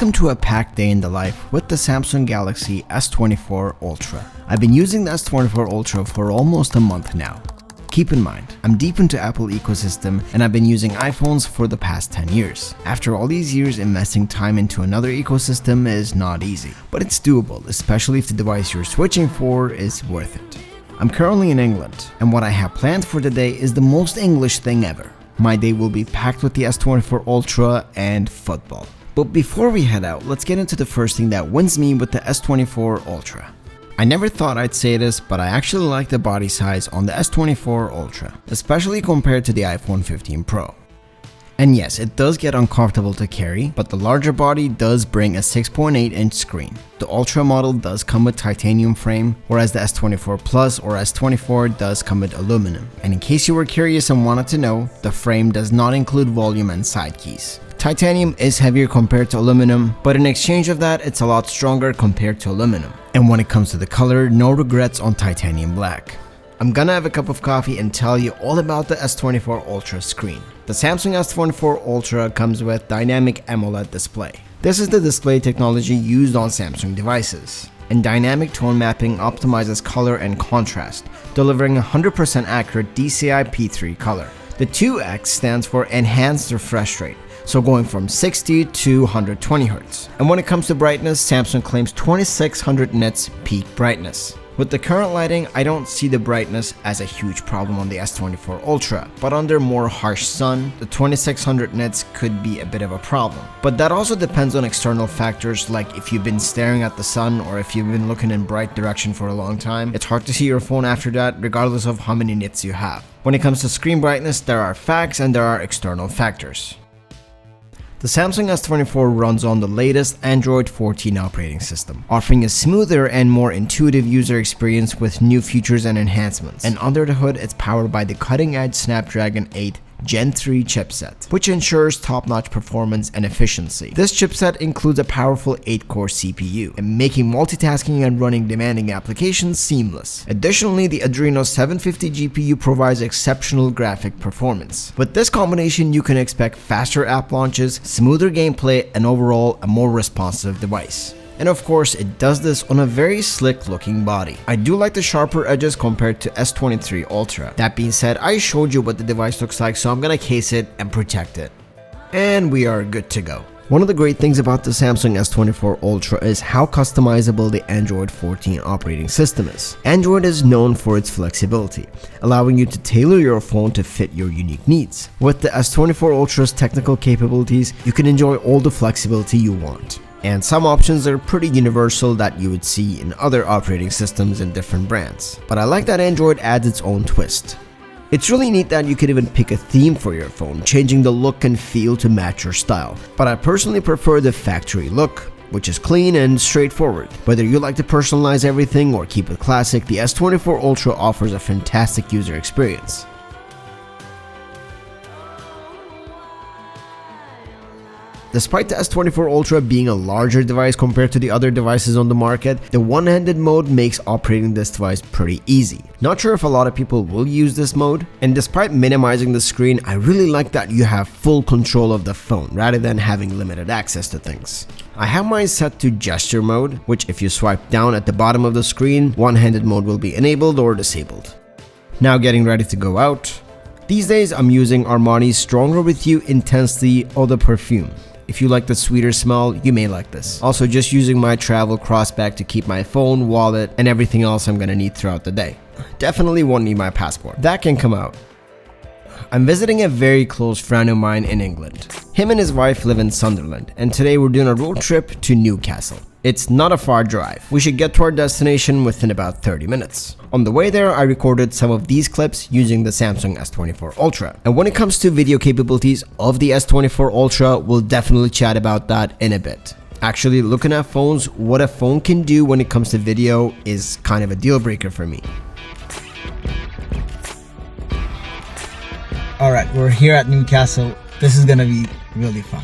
Welcome to a packed day in the life with the Samsung Galaxy S24 Ultra. I've been using the S24 Ultra for almost a month now. Keep in mind, I'm deep into Apple ecosystem and I've been using iPhones for the past 10 years. After all these years, investing time into another ecosystem is not easy, but it's doable, especially if the device you're switching for is worth it. I'm currently in England, and what I have planned for today is the most English thing ever. My day will be packed with the S24 Ultra and football. But before we head out, let's get into the first thing that wins me with the S24 Ultra. I never thought I'd say this, but I actually like the body size on the S24 Ultra, especially compared to the iPhone 15 Pro. And yes, it does get uncomfortable to carry, but the larger body does bring a 6.8-inch screen. The Ultra model does come with titanium frame, whereas the S24 Plus or S24 does come with aluminum. And in case you were curious and wanted to know, the frame does not include volume and side keys. Titanium is heavier compared to aluminum, but in exchange of that, it's a lot stronger compared to aluminum. And when it comes to the color, no regrets on titanium black. I'm gonna have a cup of coffee and tell you all about the S24 Ultra screen. The Samsung S24 Ultra comes with dynamic AMOLED display. This is the display technology used on Samsung devices. And dynamic tone mapping optimizes color and contrast, delivering 100% accurate DCI P3 color. The 2X stands for Enhanced Refresh Rate, so going from 60 to 120 Hz. And when it comes to brightness, Samsung claims 2600 nits peak brightness. With the current lighting, I don't see the brightness as a huge problem on the S24 Ultra, but under more harsh sun, the 2600 nits could be a bit of a problem. But that also depends on external factors like if you've been staring at the sun or if you've been looking in bright direction for a long time. It's hard to see your phone after that regardless of how many nits you have. When it comes to screen brightness, there are facts and there are external factors. The Samsung S24 runs on the latest Android 14 operating system, offering a smoother and more intuitive user experience with new features and enhancements. And under the hood, it's powered by the cutting-edge Snapdragon 8 Gen 3 chipset, which ensures top-notch performance and efficiency. This chipset includes a powerful 8-core CPU, and making multitasking and running demanding applications seamless. Additionally, the Adreno 750 GPU provides exceptional graphic performance. With this combination, you can expect faster app launches, smoother gameplay, and overall a more responsive device. And of course, it does this on a very slick looking body. I do like the sharper edges compared to S23 Ultra. That being said, I showed you what the device looks like, so I'm gonna case it and protect it. And we are good to go. One of the great things about the Samsung S24 Ultra is how customizable the Android 14 operating system is. Android is known for its flexibility, allowing you to tailor your phone to fit your unique needs. With the S24 Ultra's technical capabilities, you can enjoy all the flexibility you want. And some options are pretty universal that you would see in other operating systems in different brands. But I like that Android adds its own twist. It's really neat that you can even pick a theme for your phone, changing the look and feel to match your style. But I personally prefer the factory look, which is clean and straightforward. Whether you like to personalize everything or keep it classic, the S24 Ultra offers a fantastic user experience. Despite the S24 Ultra being a larger device compared to the other devices on the market, the one-handed mode makes operating this device pretty easy. Not sure if a lot of people will use this mode, and despite minimizing the screen, I really like that you have full control of the phone rather than having limited access to things. I have mine set to gesture mode, which if you swipe down at the bottom of the screen, one-handed mode will be enabled or disabled. Now getting ready to go out. These days I'm using Armani's Stronger With You Intensely Eau de Perfume. If you like the sweeter smell, you may like this. Also, just using my travel crossbag to keep my phone, wallet, and everything else I'm gonna need throughout the day. Definitely won't need my passport. That can come out. I'm visiting a very close friend of mine in England. Him and his wife live in Sunderland, and today we're doing a road trip to Newcastle. It's not a far drive. We should get to our destination within about 30 minutes. On the way there, I recorded some of these clips using the Samsung S24 Ultra. And when it comes to video capabilities of the S24 Ultra, we'll definitely chat about that in a bit. Actually, looking at phones, what a phone can do when it comes to video is kind of a deal breaker for me. Alright, we're here at Newcastle. This is gonna be really fun.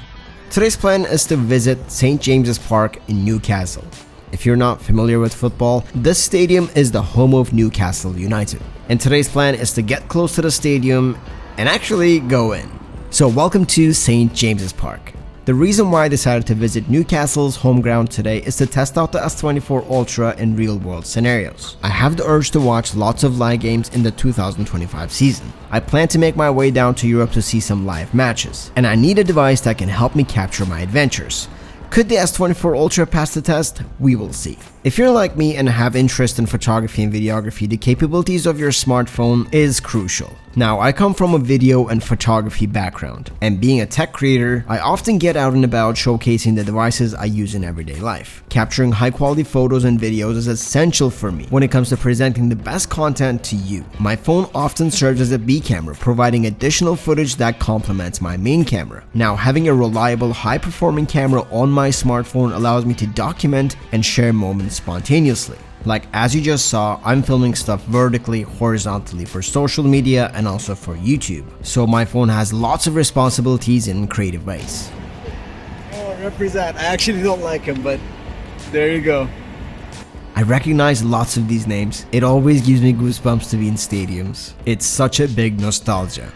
Today's plan is to visit St. James's Park in Newcastle. If you're not familiar with football, this stadium is the home of Newcastle United. And today's plan is to get close to the stadium and actually go in. So welcome to St. James's Park. The reason why I decided to visit Newcastle's home ground today is to test out the S24 Ultra in real-world scenarios. I have the urge to watch lots of live games in the 2025 season. I plan to make my way down to Europe to see some live matches, and I need a device that can help me capture my adventures. Could the S24 Ultra pass the test? We will see. If you're like me and have interest in photography and videography, the capabilities of your smartphone is crucial. Now, I come from a video and photography background, and being a tech creator, I often get out and about showcasing the devices I use in everyday life. Capturing high quality photos and videos is essential for me when it comes to presenting the best content to you. My phone often serves as a B camera, providing additional footage that complements my main camera. Now, having a reliable, high-performing camera on my smartphone allows me to document and share moments spontaneously. Like as you just saw, I'm filming stuff vertically, horizontally for social media and also for YouTube. So my phone has lots of responsibilities in creative ways. Oh, represent. I actually don't like him, but there you go. I recognize lots of these names. It always gives me goosebumps to be in stadiums. It's such a big nostalgia.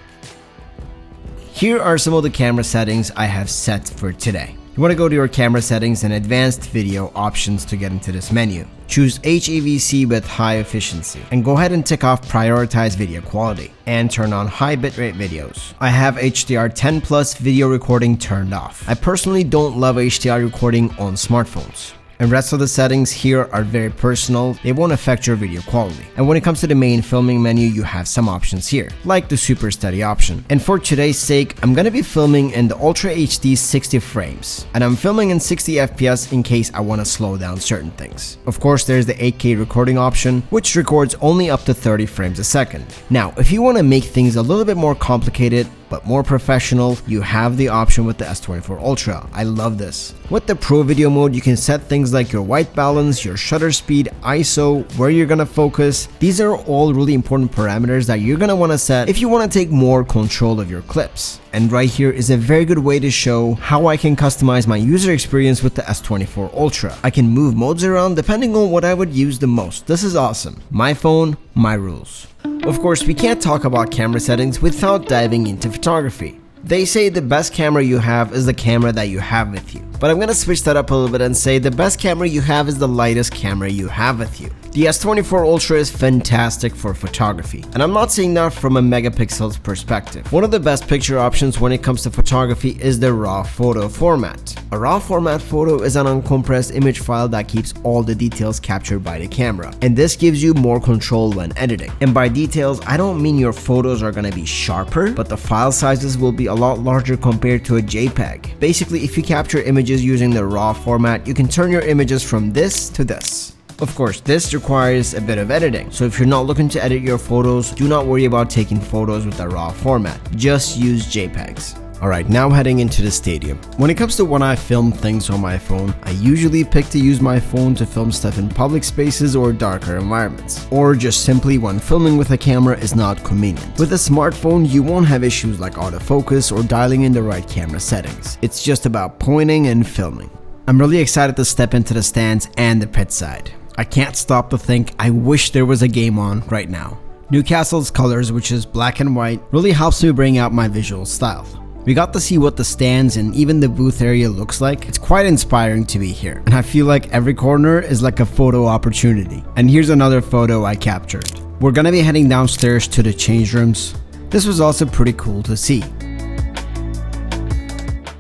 Here are some of the camera settings I have set for today. You want to go to your camera settings and advanced video options to get into this menu. Choose HEVC with high efficiency and go ahead and tick off prioritize video quality and turn on high bitrate videos. I have HDR10 plus video recording turned off. I personally don't love HDR recording on smartphones. And rest of the settings here are very personal, they won't affect your video quality. And when it comes to the main filming menu, you have some options here, like the super steady option. And for today's sake, I'm gonna be filming in the Ultra HD 60 frames. And I'm filming in 60 FPS in case I wanna slow down certain things. Of course, there's the 8K recording option, which records only up to 30 frames a second. Now, if you wanna make things a little bit more complicated, but more professional, you have the option with the S24 Ultra. I love this. With the Pro Video mode, you can set things like your white balance, your shutter speed, ISO, where you're gonna focus. These are all really important parameters that you're gonna wanna set if you wanna take more control of your clips. And right here is a very good way to show how I can customize my user experience with the S24 Ultra. I can move modes around depending on what I would use the most. This is awesome. My phone, my rules. Of course, we can't talk about camera settings without diving into photography. They say the best camera you have is the camera that you have with you. But I'm gonna switch that up a little bit and say the best camera you have is the lightest camera you have with you. The S24 Ultra is fantastic for photography, and I'm not saying that from a megapixels perspective. One of the best picture options when it comes to photography is the RAW photo format. A RAW format photo is an uncompressed image file that keeps all the details captured by the camera, and this gives you more control when editing. And by details, I don't mean your photos are gonna be sharper, but the file sizes will be a lot larger compared to a JPEG. Basically, if you capture images using the RAW format, you can turn your images from this to this. Of course, this requires a bit of editing, so if you're not looking to edit your photos, do not worry about taking photos with the RAW format. Just use JPEGs. Alright, now heading into the stadium. When it comes to when I film things on my phone, I usually pick to use my phone to film stuff in public spaces or darker environments, or just simply when filming with a camera is not convenient. With a smartphone, you won't have issues like autofocus or dialing in the right camera settings. It's just about pointing and filming. I'm really excited to step into the stands and the pit side. I can't stop to think I wish there was a game on right now. Newcastle's colors, which is black and white, really helps me bring out my visual style. We got to see what the stands and even the booth area looks like. It's quite inspiring to be here, and I feel like every corner is like a photo opportunity. And here's another photo I captured. We're gonna be heading downstairs to the change rooms. This was also pretty cool to see.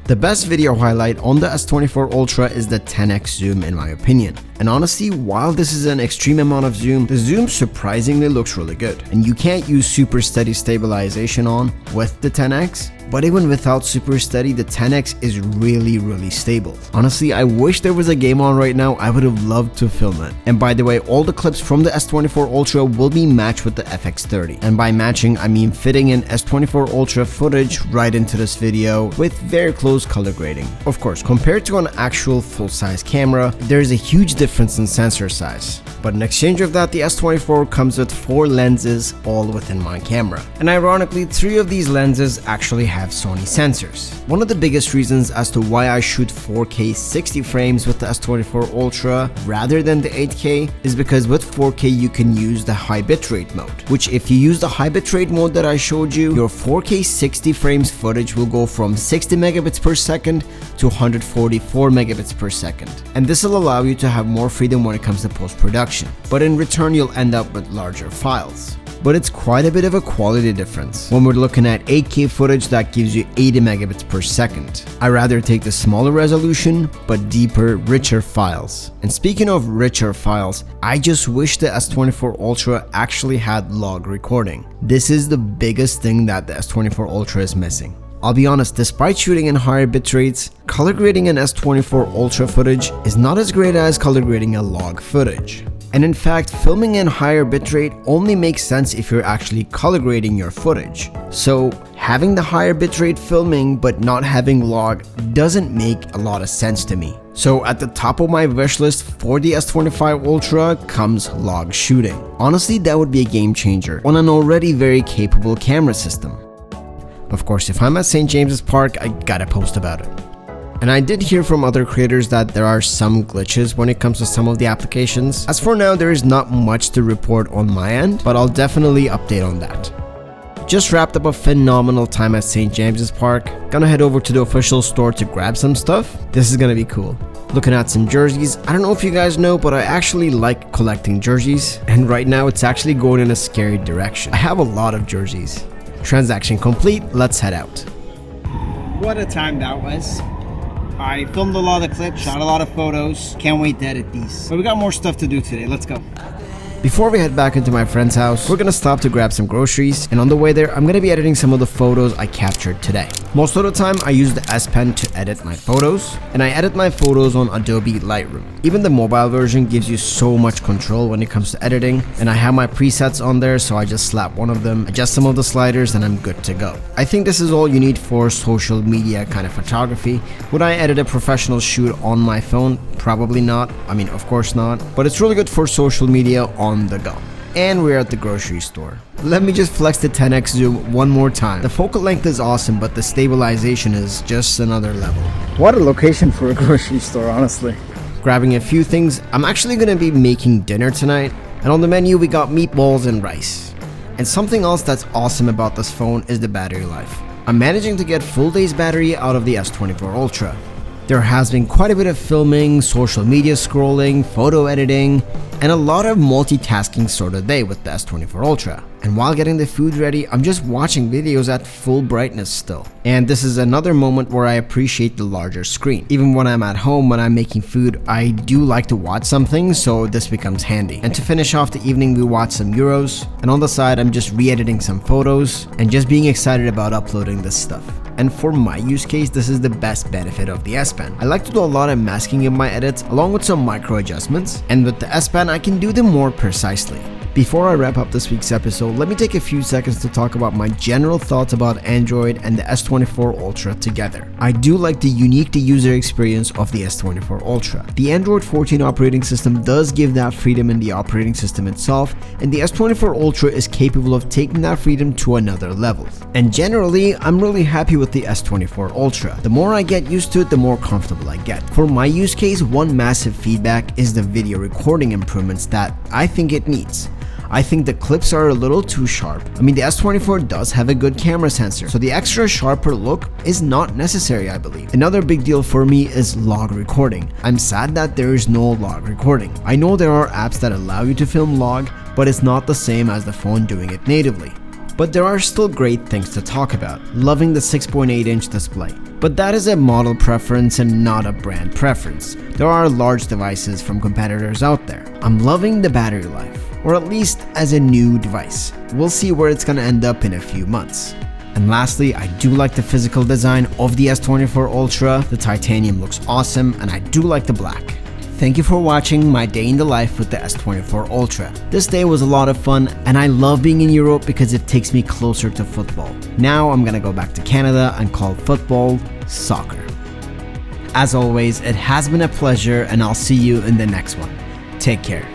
The best video highlight on the S24 Ultra is the 10x zoom in my opinion. And honestly, while this is an extreme amount of zoom, the zoom surprisingly looks really good. And you can't use super steady stabilization on with the 10x, but even without super steady, the 10x is really stable. Honestly, I wish there was a game on right now. I would have loved to film it. And by the way, all the clips from the S24 Ultra will be matched with the FX30. And by matching, I mean fitting in S24 Ultra footage right into this video with very close color grading. Of course, compared to an actual full-size camera, there is a huge difference difference in sensor size. But in exchange of that, the S24 comes with 4 lenses, all within one camera. And ironically, 3 of these lenses actually have Sony sensors. One of the biggest reasons as to why I shoot 4K 60 frames with the S24 Ultra rather than the 8K is because with 4K you can use the high bitrate mode, which if you use the high bitrate mode that I showed you, your 4K 60 frames footage will go from 60 megabits per second to 144 megabits per second. And this will allow you to have more freedom when it comes to post-production. But in return, you'll end up with larger files. But it's quite a bit of a quality difference when we're looking at 8K footage that gives you 80 megabits per second. I rather take the smaller resolution, but deeper, richer files. And speaking of richer files, I just wish the S24 Ultra actually had log recording. This is the biggest thing that the S24 Ultra is missing. I'll be honest, despite shooting in higher bit rates, color grading an S24 Ultra footage is not as great as color grading a log footage. And in fact, filming in higher bitrate only makes sense if you're actually color grading your footage. So having the higher bitrate filming but not having log doesn't make a lot of sense to me. So at the top of my wish list for the S25 Ultra comes log shooting. Honestly, that would be a game changer on an already very capable camera system. Of course, if I'm at St. James's Park, I gotta post about it. And I did hear from other creators that there are some glitches when it comes to some of the applications. As for now, there is not much to report on my end, but I'll definitely update on that. Just wrapped up a phenomenal time at St. James's Park. Gonna head over to the official store to grab some stuff. This is gonna be cool. Looking at some jerseys. I don't know if you guys know, but I actually like collecting jerseys. And right now it's actually going in a scary direction. I have a lot of jerseys. Transaction complete, let's head out. What a time that was. I filmed a lot of clips, shot a lot of photos. Can't wait to edit these. But we got more stuff to do today. Let's go. Before we head back into my friend's house, we're gonna stop to grab some groceries, and on the way there, I'm gonna be editing some of the photos I captured today. Most of the time, I use the S Pen to edit my photos, and I edit my photos on Adobe Lightroom. Even the mobile version gives you so much control when it comes to editing, and I have my presets on there, so I just slap one of them, adjust some of the sliders, and I'm good to go. I think this is all you need for social media kind of photography. Would I edit a professional shoot on my phone? Probably not. I mean, of course not. But it's really good for social media on the go. And we're at the grocery store. Let me just flex the 10x zoom one more time. The focal length is awesome, but the stabilization is just another level. What a location for a grocery store, honestly. Grabbing a few things. I'm actually gonna be making dinner tonight, and on the menu we got meatballs and rice. And something else that's awesome about this phone is the battery life. I'm managing to get full day's battery out of the S24 Ultra. There has been quite a bit of filming, social media scrolling, photo editing, and a lot of multitasking sort of day with the S24 Ultra. And while getting the food ready, I'm just watching videos at full brightness still. And this is another moment where I appreciate the larger screen. Even when I'm at home, when I'm making food, I do like to watch something, so this becomes handy. And to finish off the evening, we watch some Euros, and on the side, I'm just re-editing some photos, and just being excited about uploading this stuff. And for my use case, this is the best benefit of the S Pen. I like to do a lot of masking in my edits, along with some micro adjustments, and with the S Pen, I can do them more precisely. Before I wrap up this week's episode, let me take a few seconds to talk about my general thoughts about Android and the S24 Ultra together. I do like the unique user experience of the S24 Ultra. The Android 14 operating system does give that freedom in the operating system itself, and the S24 Ultra is capable of taking that freedom to another level. And generally, I'm really happy with the S24 Ultra. The more I get used to it, the more comfortable I get. For my use case, one massive feedback is the video recording improvements that I think it needs. I think the clips are a little too sharp. I mean, the S24 does have a good camera sensor, so the extra sharper look is not necessary, I believe. Another big deal for me is log recording. I'm sad that there is no log recording. I know there are apps that allow you to film log, but it's not the same as the phone doing it natively. But there are still great things to talk about. Loving the 6.8-inch display. But that is a model preference and not a brand preference. There are large devices from competitors out there. I'm loving the battery life, or at least as a new device. We'll see where it's gonna end up in a few months. And lastly, I do like the physical design of the S24 Ultra. The titanium looks awesome, and I do like the black. Thank you for watching my day in the life with the S24 Ultra. This day was a lot of fun, and I love being in Europe because it takes me closer to football. Now I'm gonna go back to Canada and call football soccer. As always, it has been a pleasure, and I'll see you in the next one. Take care.